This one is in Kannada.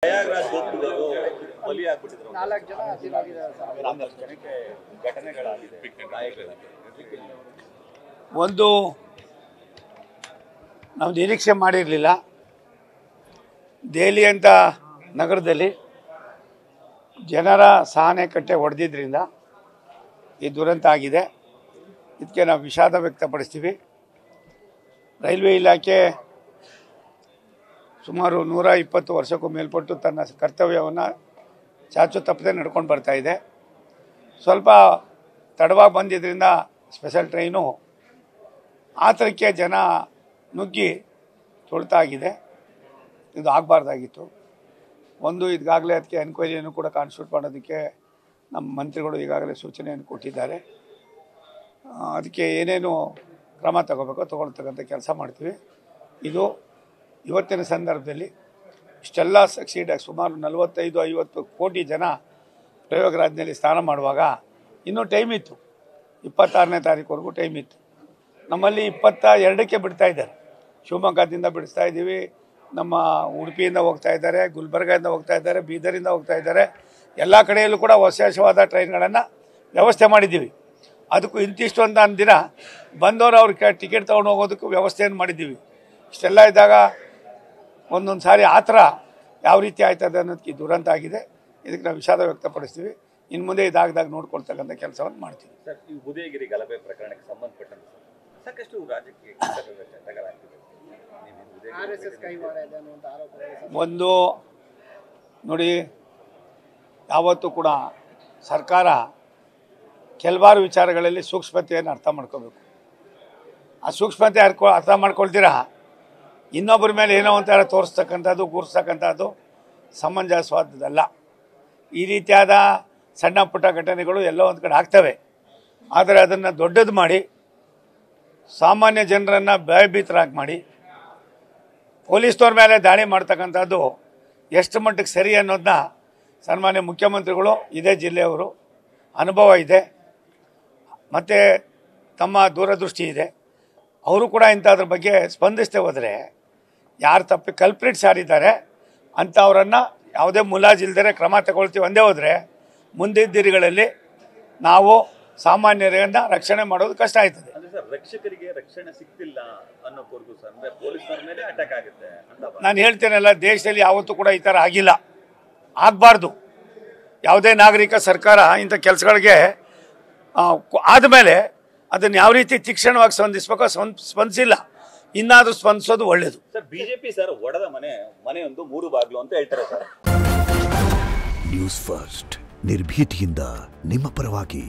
ಪ್ರಯಾಗ್ರಾಜ್ ಹೋಗ್ತಿದ್ರು ಬಲಿ ಆಗ್ಬಿಟ್ಟಿದ್ರು 4 ಜನ ಜನಕ್ಕೆ ಘಟನೆಗಳಾಗಿದೆ ಒಂದು ನಾವು ನಿರೀಕ್ಷೆ ಮಾಡಿರಲಿಲ್ಲ ದೆಹಲಿ ಅಂತ ನಗರದಲ್ಲಿ ಜನರ ಸಹನೆ ಕಟ್ಟೆ ಹೊಡೆದಿದ್ದರಿಂದ ಈ ದುರಂತ ಆಗಿದೆ ಇದಕ್ಕೆ ನಾವು ವಿಷಾದ ವ್ಯಕ್ತಪಡಿಸ್ತೀವಿ ರೈಲ್ವೆ ಇಲಾಖೆ ಸುಮಾರು 120 ವರ್ಷಕ್ಕೂ ಮೇಲ್ಪಟ್ಟು ತನ್ನ ಕರ್ತವ್ಯವನ್ನು ಚಾಚು ತಪ್ಪದೆ ನಡ್ಕೊಂಡು ಬರ್ತಾ ಇದೆ ಸ್ವಲ್ಪ ತಡವಾಗಿ ಬಂದಿದ್ದರಿಂದ ಸ್ಪೆಷಲ್ ಟ್ರೈನು ಆತರಕ್ಕೆ ಜನ ನುಗ್ಗಿ ತುಳಿತಾಗಿದೆ ಇದು ಆಗಬಾರ್ದಾಗಿತ್ತು ಒಂದು ಈಗಾಗಲೇ ಅದಕ್ಕೆ ಎನ್ಕ್ವೈರಿಯನ್ನು ಕೂಡ ಕಾನ್ಸ್ಟಿಟ್ಯೂಟ್ ಮಾಡೋದಕ್ಕೆ ನಮ್ಮ ಮಂತ್ರಿಗಳು ಈಗಾಗಲೇ ಸೂಚನೆಯನ್ನು ಕೊಟ್ಟಿದ್ದಾರೆ ಅದಕ್ಕೆ ಏನೇನು ಕ್ರಮ ತಗೋಬೇಕೋ ತೊಗೊಳ್ತಕ್ಕಂಥ ಕೆಲಸ ಮಾಡ್ತೀವಿ ಇದು ಇವತ್ತಿನ ಸಂದರ್ಭದಲ್ಲಿ ಇಷ್ಟೆಲ್ಲ ಸಕ್ಸೀಡಾಗಿ ಸುಮಾರು 45-50 ಕೋಟಿ ಜನ ಪ್ರಯಾಗ್ರಾಜ್ನಲ್ಲಿ ಸ್ನಾನ ಮಾಡುವಾಗ ಇನ್ನೂ ಟೈಮ್ ಇತ್ತು 26ನೇ ತಾರೀಕುವರೆಗೂ ಟೈಮ್ ಇತ್ತು ನಮ್ಮಲ್ಲಿ 22ಕ್ಕೆ ಬಿಡ್ತಾ ಇದ್ದಾರೆ ಶಿವಮೊಗ್ಗದಿಂದ ಬಿಡಿಸ್ತಾ ಇದ್ದೀವಿ ನಮ್ಮ ಉಡುಪಿಯಿಂದ ಹೋಗ್ತಾ ಇದ್ದಾರೆ ಗುಲ್ಬರ್ಗದಿಂದ ಹೋಗ್ತಾ ಇದ್ದಾರೆ ಬೀದರಿಂದ ಹೋಗ್ತಾ ಇದ್ದಾರೆ ಎಲ್ಲ ಕಡೆಯಲ್ಲೂ ಕೂಡ ವಿಶೇಷವಾದ ಟ್ರೈನ್ಗಳನ್ನು ವ್ಯವಸ್ಥೆ ಮಾಡಿದ್ದೀವಿ ಅದಕ್ಕೂ ಇಂತಿಷ್ಟು ಅಂತ ದಿನ ಬಂದವರು ಅವ್ರಿಗೆ ಟಿಕೆಟ್ ತೊಗೊಂಡು ಹೋಗೋದಕ್ಕೂ ವ್ಯವಸ್ಥೆಯನ್ನು ಮಾಡಿದ್ದೀವಿ ಇಷ್ಟೆಲ್ಲ ಇದ್ದಾಗ ಒಂದೊಂದು ಸಾರಿ ಆ ಥರ ಯಾವ ರೀತಿ ಆಯ್ತದೆ ಅನ್ನೋದಕ್ಕೆ ದುರಂತ ಆಗಿದೆ ಇದಕ್ಕೆ ನಾವು ವಿಷಾದ ವ್ಯಕ್ತಪಡಿಸ್ತೀವಿ ಇನ್ನು ಮುಂದೆ ಇದಾಗದಾಗ ನೋಡ್ಕೊಳ್ತಕ್ಕಂಥ ಕೆಲಸವನ್ನು ಮಾಡ್ತೀವಿ ಸರ್ ಈ ಉದಯಗಿರಿ ಗಲಭೆ ಪ್ರಕರಣಕ್ಕೆ ಸಂಬಂಧಪಟ್ಟಂತೆ ಸಾಕಷ್ಟು ರಾಜಕೀಯ ಚಟಗಳಾಗ್ತಿದೆ ಒಂದು ನೋಡಿ ಯಾವತ್ತೂ ಕೂಡ ಸರ್ಕಾರ ಕೆಲವಾರು ವಿಚಾರಗಳಲ್ಲಿ ಸೂಕ್ಷ್ಮತೆಯನ್ನು ಅರ್ಥ ಮಾಡ್ಕೋಬೇಕು ಆ ಸೂಕ್ಷ್ಮತೆ ಅರ್ಥ ಮಾಡ್ಕೊಳ್ತೀರಾ ಇನ್ನೊಬ್ಬರ ಮೇಲೆ ಏನೋ ಒಂಥರ ತೋರಿಸ್ತಕ್ಕಂಥದ್ದು ಕೂರಿಸ್ತಕ್ಕಂಥದ್ದು ಸಮಂಜಸವಾದದ್ದಲ್ಲ ಈ ರೀತಿಯಾದ ಸಣ್ಣ ಪುಟ್ಟ ಘಟನೆಗಳು ಎಲ್ಲೋ ಒಂದು ಕಡೆ ಆಗ್ತವೆ ಆದರೆ ಅದನ್ನು ದೊಡ್ಡದು ಮಾಡಿ ಸಾಮಾನ್ಯ ಜನರನ್ನು ಭಯಭೀತರಾಗಿ ಮಾಡಿ ಪೊಲೀಸ್ನವ್ರ ಮೇಲೆ ದಾಳಿ ಮಾಡ್ತಕ್ಕಂಥದ್ದು ಎಷ್ಟು ಮಟ್ಟಿಗೆ ಸರಿ ಅನ್ನೋದನ್ನ ಸನ್ಮಾನ್ಯ ಮುಖ್ಯಮಂತ್ರಿಗಳು ಇದೇ ಜಿಲ್ಲೆಯವರು ಅನುಭವ ಇದೆ ಮತ್ತು ತಮ್ಮ ದೂರದೃಷ್ಟಿ ಇದೆ ಅವರು ಕೂಡ ಇಂಥದ್ರ ಬಗ್ಗೆ ಸ್ಪಂದಿಸ್ತೇ ಹೋದರೆ ಯಾರು ತಪ್ಪಿ ಕಲ್ಪ್ರಿಟ್ಸ್ ಯಾರಿದ್ದಾರೆ ಅಂಥವರನ್ನು ಯಾವುದೇ ಮುಲಾಜಿಲ್ದರೆ ಕ್ರಮ ತಗೊಳ್ತೀವಿ ಒಂದೇ ಹೋದರೆ ಮುಂದಿನ ದಿನಗಳಲ್ಲಿ ನಾವು ಸಾಮಾನ್ಯರಿಂದ ರಕ್ಷಣೆ ಮಾಡೋದು ಕಷ್ಟ ಆಯ್ತದೆ ರಕ್ಷಕರಿಗೆ ರಕ್ಷಣೆ ಸಿಗ್ತಿಲ್ಲ ಅನ್ನೋವರೆಗೂ ಸರ್ ಪೊಲೀಸರ ಮೇಲೆ ಅಟ್ಯಾಕ್ ಆಗುತ್ತೆ ನಾನು ಹೇಳ್ತೇನಲ್ಲ ದೇಶದಲ್ಲಿ ಯಾವತ್ತೂ ಕೂಡ ಈ ಥರ ಆಗಿಲ್ಲ ಆಗಬಾರ್ದು ಯಾವುದೇ ನಾಗರಿಕ ಸರ್ಕಾರ ಇಂಥ ಕೆಲಸಗಳಿಗೆ ಆದಮೇಲೆ ಅದನ್ನು ಯಾವ ರೀತಿ ತೀಕ್ಷ್ಣವಾಗಿ ಸ್ಪಂದಿಸಬೇಕೋ ಸ್ಪಂದಿಸಿಲ್ಲ ಇನ್ನಾದರೂ ಸ್ಪಂದಿಸೋದು ಒಳ್ಳೆಯದು ಸರ್ ಬಿಜೆಪಿ ಸರ್ ಒಡೆದ ಮನೆಯೊಂದು 3 ಬಾಗಿಲು ಅಂತ ಹೇಳ್ತಾರೆ ಸರ್ ನ್ಯೂಸ್ ಫಸ್ಟ್ ನಿರ್ಭೀತಿಯಿಂದ ನಿಮ್ಮ ಪರವಾಗಿ